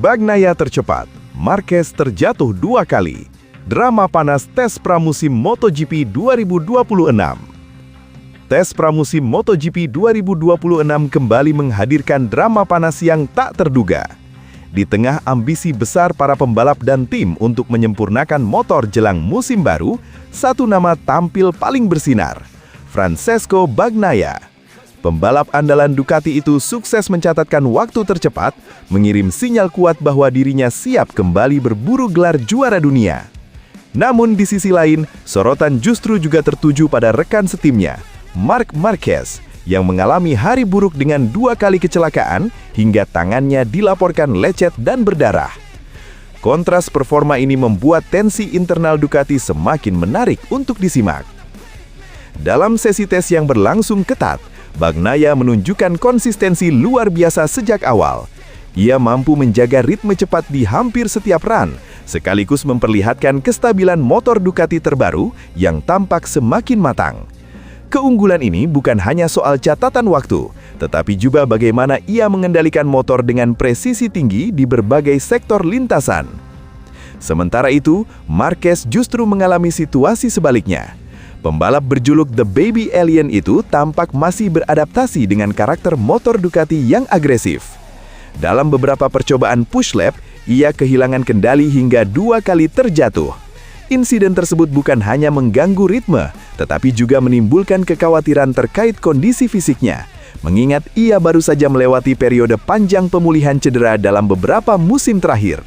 Bagnaia tercepat, Marquez terjatuh 2 kali. Drama panas tes pramusim MotoGP 2026. Tes pramusim MotoGP 2026 kembali menghadirkan drama panas yang tak terduga. Di tengah ambisi besar para pembalap dan tim untuk menyempurnakan motor jelang musim baru, satu nama tampil paling bersinar, Francesco Bagnaia. Pembalap andalan Ducati itu sukses mencatatkan waktu tercepat, mengirim sinyal kuat bahwa dirinya siap kembali berburu gelar juara dunia. Namun di sisi lain, sorotan justru juga tertuju pada rekan setimnya, Marc Marquez, yang mengalami hari buruk dengan 2 kali kecelakaan hingga tangannya dilaporkan lecet dan berdarah. Kontras performa ini membuat tensi internal Ducati semakin menarik untuk disimak. Dalam sesi tes yang berlangsung ketat, Bagnaia menunjukkan konsistensi luar biasa sejak awal. Ia mampu menjaga ritme cepat di hampir setiap run, sekaligus memperlihatkan kestabilan motor Ducati terbaru yang tampak semakin matang. Keunggulan ini bukan hanya soal catatan waktu, tetapi juga bagaimana ia mengendalikan motor dengan presisi tinggi di berbagai sektor lintasan. Sementara itu, Marquez justru mengalami situasi sebaliknya. Pembalap berjuluk The Baby Alien itu tampak masih beradaptasi dengan karakter motor Ducati yang agresif. Dalam beberapa percobaan push lap, ia kehilangan kendali hingga 2 kali terjatuh. Insiden tersebut bukan hanya mengganggu ritme, tetapi juga menimbulkan kekhawatiran terkait kondisi fisiknya, mengingat ia baru saja melewati periode panjang pemulihan cedera dalam beberapa musim terakhir.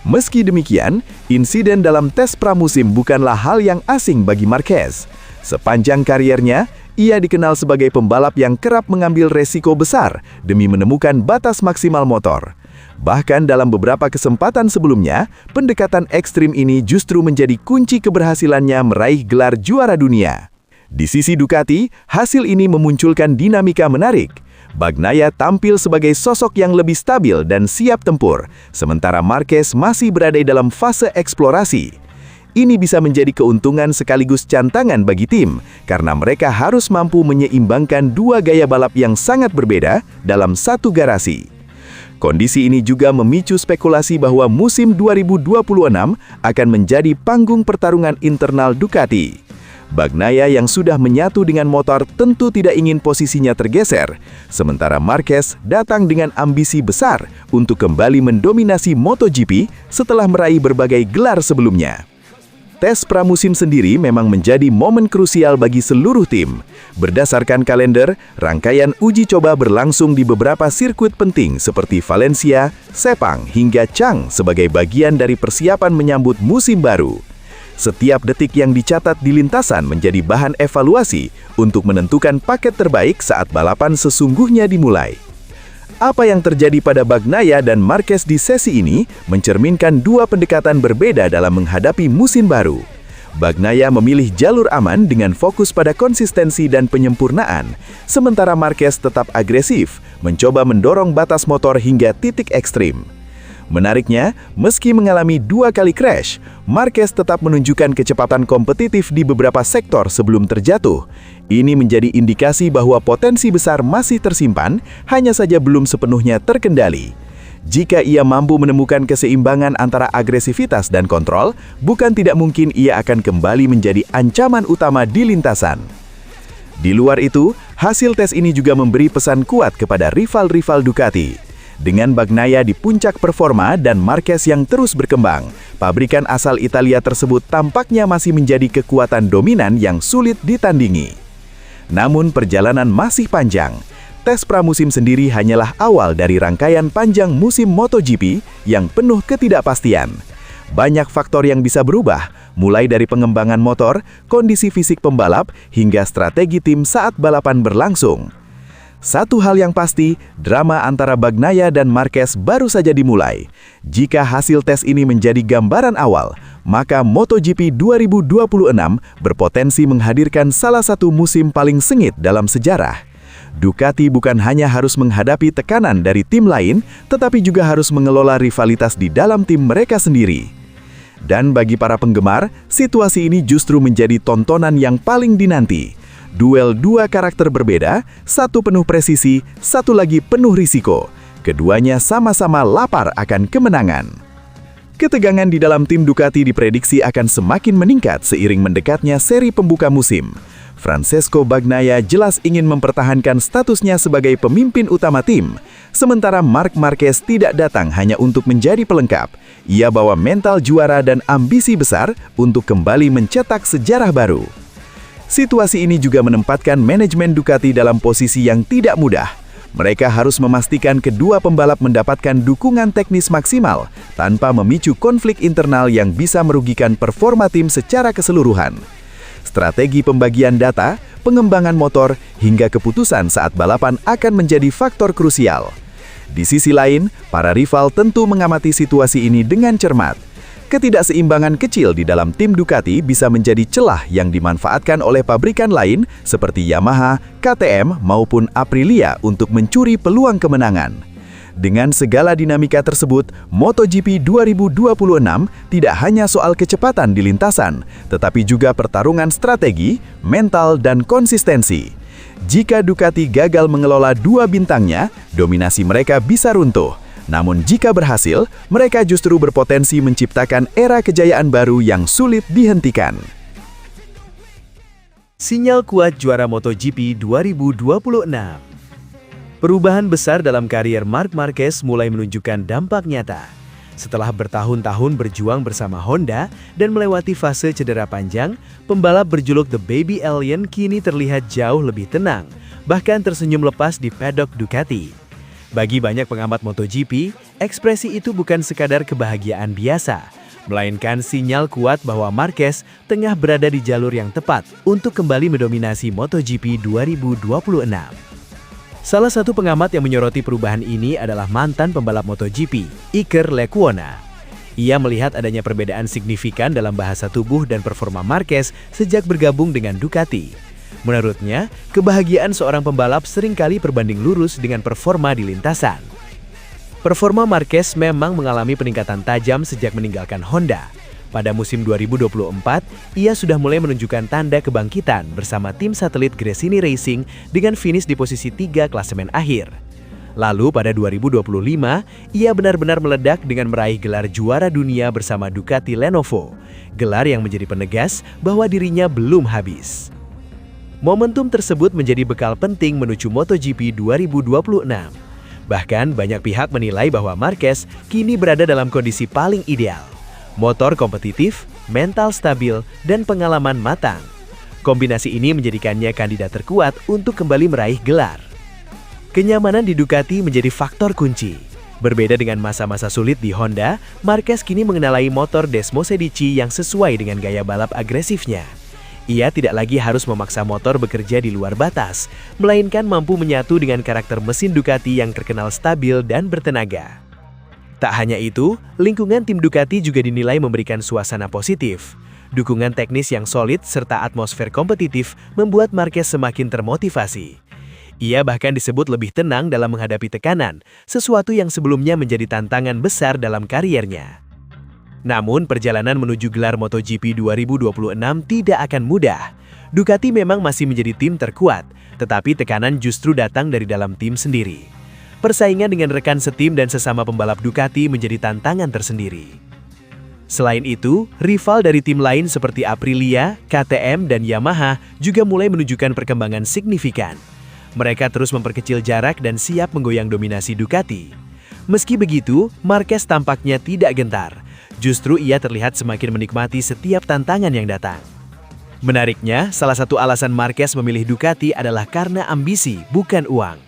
Meski demikian, insiden dalam tes pramusim bukanlah hal yang asing bagi Marquez. Sepanjang kariernya, ia dikenal sebagai pembalap yang kerap mengambil resiko besar demi menemukan batas maksimal motor. Bahkan dalam beberapa kesempatan sebelumnya, pendekatan ekstrim ini justru menjadi kunci keberhasilannya meraih gelar juara dunia. Di sisi Ducati, hasil ini memunculkan dinamika menarik. Bagnaia tampil sebagai sosok yang lebih stabil dan siap tempur, sementara Marquez masih berada dalam fase eksplorasi. Ini bisa menjadi keuntungan sekaligus cantangan bagi tim, karena mereka harus mampu menyeimbangkan 2 gaya balap yang sangat berbeda dalam satu garasi. Kondisi ini juga memicu spekulasi bahwa musim 2026 akan menjadi panggung pertarungan internal Ducati. Bagnaia yang sudah menyatu dengan motor tentu tidak ingin posisinya tergeser, sementara Marquez datang dengan ambisi besar untuk kembali mendominasi MotoGP setelah meraih berbagai gelar sebelumnya. Tes pramusim sendiri memang menjadi momen krusial bagi seluruh tim. Berdasarkan kalender, rangkaian uji coba berlangsung di beberapa sirkuit penting seperti Valencia, Sepang, hingga Chang sebagai bagian dari persiapan menyambut musim baru. Setiap detik yang dicatat di lintasan menjadi bahan evaluasi untuk menentukan paket terbaik saat balapan sesungguhnya dimulai. Apa yang terjadi pada Bagnaia dan Marquez di sesi ini mencerminkan 2 pendekatan berbeda dalam menghadapi musim baru. Bagnaia memilih jalur aman dengan fokus pada konsistensi dan penyempurnaan, sementara Marquez tetap agresif, mencoba mendorong batas motor hingga titik ekstrim. Menariknya, meski mengalami 2 kali crash, Marquez tetap menunjukkan kecepatan kompetitif di beberapa sektor sebelum terjatuh. Ini menjadi indikasi bahwa potensi besar masih tersimpan, hanya saja belum sepenuhnya terkendali. Jika ia mampu menemukan keseimbangan antara agresivitas dan kontrol, bukan tidak mungkin ia akan kembali menjadi ancaman utama di lintasan. Di luar itu, hasil tes ini juga memberi pesan kuat kepada rival-rival Ducati. Dengan Bagnaia di puncak performa dan Marquez yang terus berkembang, pabrikan asal Italia tersebut tampaknya masih menjadi kekuatan dominan yang sulit ditandingi. Namun perjalanan masih panjang. Tes pramusim sendiri hanyalah awal dari rangkaian panjang musim MotoGP yang penuh ketidakpastian. Banyak faktor yang bisa berubah, mulai dari pengembangan motor, kondisi fisik pembalap, hingga strategi tim saat balapan berlangsung. Satu hal yang pasti, drama antara Bagnaia dan Marquez baru saja dimulai. Jika hasil tes ini menjadi gambaran awal, maka MotoGP 2026 berpotensi menghadirkan salah satu musim paling sengit dalam sejarah. Ducati bukan hanya harus menghadapi tekanan dari tim lain, tetapi juga harus mengelola rivalitas di dalam tim mereka sendiri. Dan bagi para penggemar, situasi ini justru menjadi tontonan yang paling dinanti. Duel 2 karakter berbeda, satu penuh presisi, satu lagi penuh risiko. Keduanya sama-sama lapar akan kemenangan. Ketegangan di dalam tim Ducati diprediksi akan semakin meningkat seiring mendekatnya seri pembuka musim. Francesco Bagnaia jelas ingin mempertahankan statusnya sebagai pemimpin utama tim, sementara Marc Marquez tidak datang hanya untuk menjadi pelengkap. Ia bawa mental juara dan ambisi besar untuk kembali mencetak sejarah baru. Situasi ini juga menempatkan manajemen Ducati dalam posisi yang tidak mudah. Mereka harus memastikan kedua pembalap mendapatkan dukungan teknis maksimal tanpa memicu konflik internal yang bisa merugikan performa tim secara keseluruhan. Strategi pembagian data, pengembangan motor, hingga keputusan saat balapan akan menjadi faktor krusial. Di sisi lain, para rival tentu mengamati situasi ini dengan cermat. Ketidakseimbangan kecil di dalam tim Ducati bisa menjadi celah yang dimanfaatkan oleh pabrikan lain seperti Yamaha, KTM, maupun Aprilia untuk mencuri peluang kemenangan. Dengan segala dinamika tersebut, MotoGP 2026 tidak hanya soal kecepatan di lintasan, tetapi juga pertarungan strategi, mental, dan konsistensi. Jika Ducati gagal mengelola dua bintangnya, dominasi mereka bisa runtuh. Namun jika berhasil, mereka justru berpotensi menciptakan era kejayaan baru yang sulit dihentikan. Sinyal kuat juara MotoGP 2026. Perubahan besar dalam karier Marc Marquez mulai menunjukkan dampak nyata. Setelah bertahun-tahun berjuang bersama Honda dan melewati fase cedera panjang, pembalap berjuluk The Baby Alien kini terlihat jauh lebih tenang, bahkan tersenyum lepas di paddock Ducati. Bagi banyak pengamat MotoGP, ekspresi itu bukan sekadar kebahagiaan biasa, melainkan sinyal kuat bahwa Marquez tengah berada di jalur yang tepat untuk kembali mendominasi MotoGP 2026. Salah satu pengamat yang menyoroti perubahan ini adalah mantan pembalap MotoGP, Iker Lecuona. Ia melihat adanya perbedaan signifikan dalam bahasa tubuh dan performa Marquez sejak bergabung dengan Ducati. Menurutnya, kebahagiaan seorang pembalap seringkali berbanding lurus dengan performa di lintasan. Performa Marquez memang mengalami peningkatan tajam sejak meninggalkan Honda. Pada musim 2024, ia sudah mulai menunjukkan tanda kebangkitan bersama tim satelit Gresini Racing dengan finish di posisi 3 klasemen akhir. Lalu pada 2025, ia benar-benar meledak dengan meraih gelar juara dunia bersama Ducati Lenovo, gelar yang menjadi penegas bahwa dirinya belum habis. Momentum tersebut menjadi bekal penting menuju MotoGP 2026. Bahkan banyak pihak menilai bahwa Marquez kini berada dalam kondisi paling ideal. Motor kompetitif, mental stabil, dan pengalaman matang. Kombinasi ini menjadikannya kandidat terkuat untuk kembali meraih gelar. Kenyamanan di Ducati menjadi faktor kunci. Berbeda dengan masa-masa sulit di Honda, Marquez kini mengenalai motor Desmosedici yang sesuai dengan gaya balap agresifnya. Ia tidak lagi harus memaksa motor bekerja di luar batas, melainkan mampu menyatu dengan karakter mesin Ducati yang terkenal stabil dan bertenaga. Tak hanya itu, lingkungan tim Ducati juga dinilai memberikan suasana positif. Dukungan teknis yang solid serta atmosfer kompetitif membuat Marquez semakin termotivasi. Ia bahkan disebut lebih tenang dalam menghadapi tekanan, sesuatu yang sebelumnya menjadi tantangan besar dalam kariernya. Namun, perjalanan menuju gelar MotoGP 2026 tidak akan mudah. Ducati memang masih menjadi tim terkuat, tetapi tekanan justru datang dari dalam tim sendiri. Persaingan dengan rekan setim dan sesama pembalap Ducati menjadi tantangan tersendiri. Selain itu, rival dari tim lain seperti Aprilia, KTM, dan Yamaha juga mulai menunjukkan perkembangan signifikan. Mereka terus memperkecil jarak dan siap menggoyang dominasi Ducati. Meski begitu, Marquez tampaknya tidak gentar. Justru ia terlihat semakin menikmati setiap tantangan yang datang. Menariknya, salah satu alasan Marquez memilih Ducati adalah karena ambisi, bukan uang.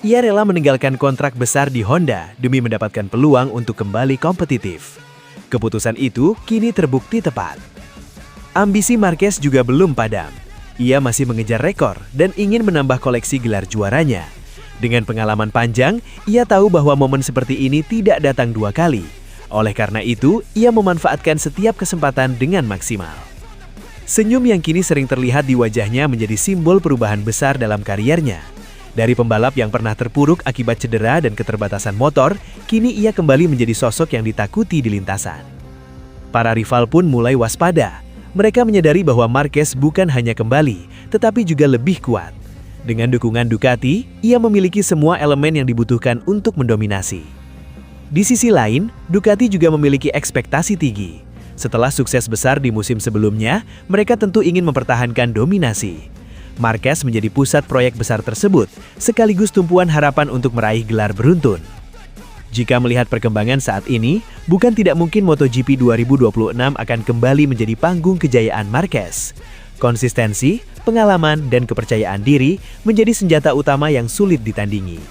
Ia rela meninggalkan kontrak besar di Honda demi mendapatkan peluang untuk kembali kompetitif. Keputusan itu kini terbukti tepat. Ambisi Marquez juga belum padam. Ia masih mengejar rekor dan ingin menambah koleksi gelar juaranya. Dengan pengalaman panjang, ia tahu bahwa momen seperti ini tidak datang dua kali. Oleh karena itu, ia memanfaatkan setiap kesempatan dengan maksimal. Senyum yang kini sering terlihat di wajahnya menjadi simbol perubahan besar dalam kariernya. Dari pembalap yang pernah terpuruk akibat cedera dan keterbatasan motor, kini ia kembali menjadi sosok yang ditakuti di lintasan. Para rival pun mulai waspada. Mereka menyadari bahwa Marquez bukan hanya kembali, tetapi juga lebih kuat. Dengan dukungan Ducati, ia memiliki semua elemen yang dibutuhkan untuk mendominasi. Di sisi lain, Ducati juga memiliki ekspektasi tinggi. Setelah sukses besar di musim sebelumnya, mereka tentu ingin mempertahankan dominasi. Marquez menjadi pusat proyek besar tersebut, sekaligus tumpuan harapan untuk meraih gelar beruntun. Jika melihat perkembangan saat ini, bukan tidak mungkin MotoGP 2026 akan kembali menjadi panggung kejayaan Marquez. Konsistensi, pengalaman, dan kepercayaan diri menjadi senjata utama yang sulit ditandingi.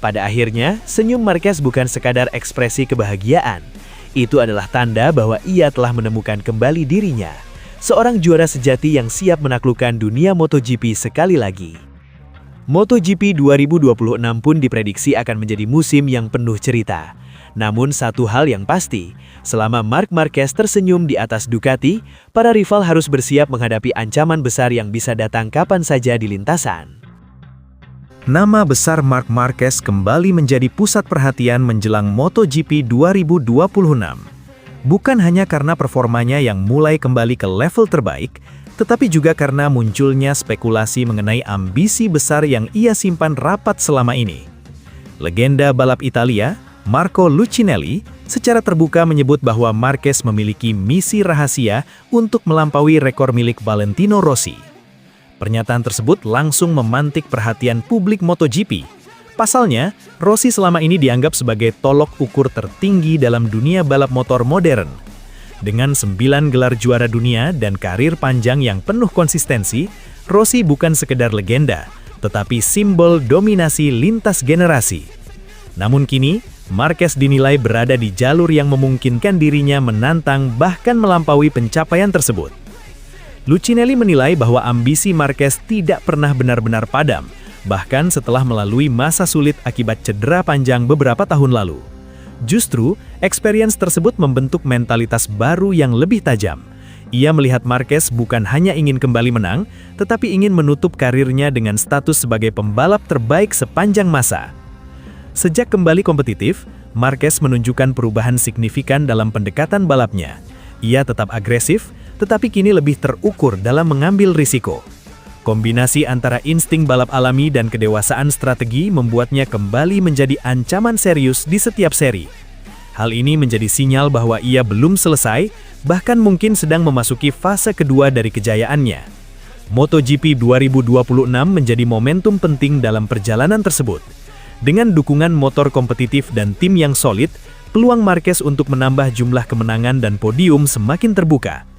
Pada akhirnya, senyum Marquez bukan sekadar ekspresi kebahagiaan. Itu adalah tanda bahwa ia telah menemukan kembali dirinya. Seorang juara sejati yang siap menaklukkan dunia MotoGP sekali lagi. MotoGP 2026 pun diprediksi akan menjadi musim yang penuh cerita. Namun satu hal yang pasti, selama Marc Marquez tersenyum di atas Ducati, para rival harus bersiap menghadapi ancaman besar yang bisa datang kapan saja di lintasan. Nama besar Marc Marquez kembali menjadi pusat perhatian menjelang MotoGP 2026. Bukan hanya karena performanya yang mulai kembali ke level terbaik, tetapi juga karena munculnya spekulasi mengenai ambisi besar yang ia simpan rapat selama ini. Legenda balap Italia, Marco Lucinelli, secara terbuka menyebut bahwa Marquez memiliki misi rahasia untuk melampaui rekor milik Valentino Rossi. Pernyataan tersebut langsung memantik perhatian publik MotoGP. Pasalnya, Rossi selama ini dianggap sebagai tolok ukur tertinggi dalam dunia balap motor modern. Dengan 9 gelar juara dunia dan karir panjang yang penuh konsistensi, Rossi bukan sekedar legenda, tetapi simbol dominasi lintas generasi. Namun kini, Marquez dinilai berada di jalur yang memungkinkan dirinya menantang bahkan melampaui pencapaian tersebut. Lucinelli menilai bahwa ambisi Marquez tidak pernah benar-benar padam, bahkan setelah melalui masa sulit akibat cedera panjang beberapa tahun lalu. Justru, experience tersebut membentuk mentalitas baru yang lebih tajam. Ia melihat Marquez bukan hanya ingin kembali menang, tetapi ingin menutup karirnya dengan status sebagai pembalap terbaik sepanjang masa. Sejak kembali kompetitif, Marquez menunjukkan perubahan signifikan dalam pendekatan balapnya. Ia tetap agresif, tetapi kini lebih terukur dalam mengambil risiko. Kombinasi antara insting balap alami dan kedewasaan strategi membuatnya kembali menjadi ancaman serius di setiap seri. Hal ini menjadi sinyal bahwa ia belum selesai, bahkan mungkin sedang memasuki fase kedua dari kejayaannya. MotoGP 2026 menjadi momentum penting dalam perjalanan tersebut. Dengan dukungan motor kompetitif dan tim yang solid, peluang Marquez untuk menambah jumlah kemenangan dan podium semakin terbuka.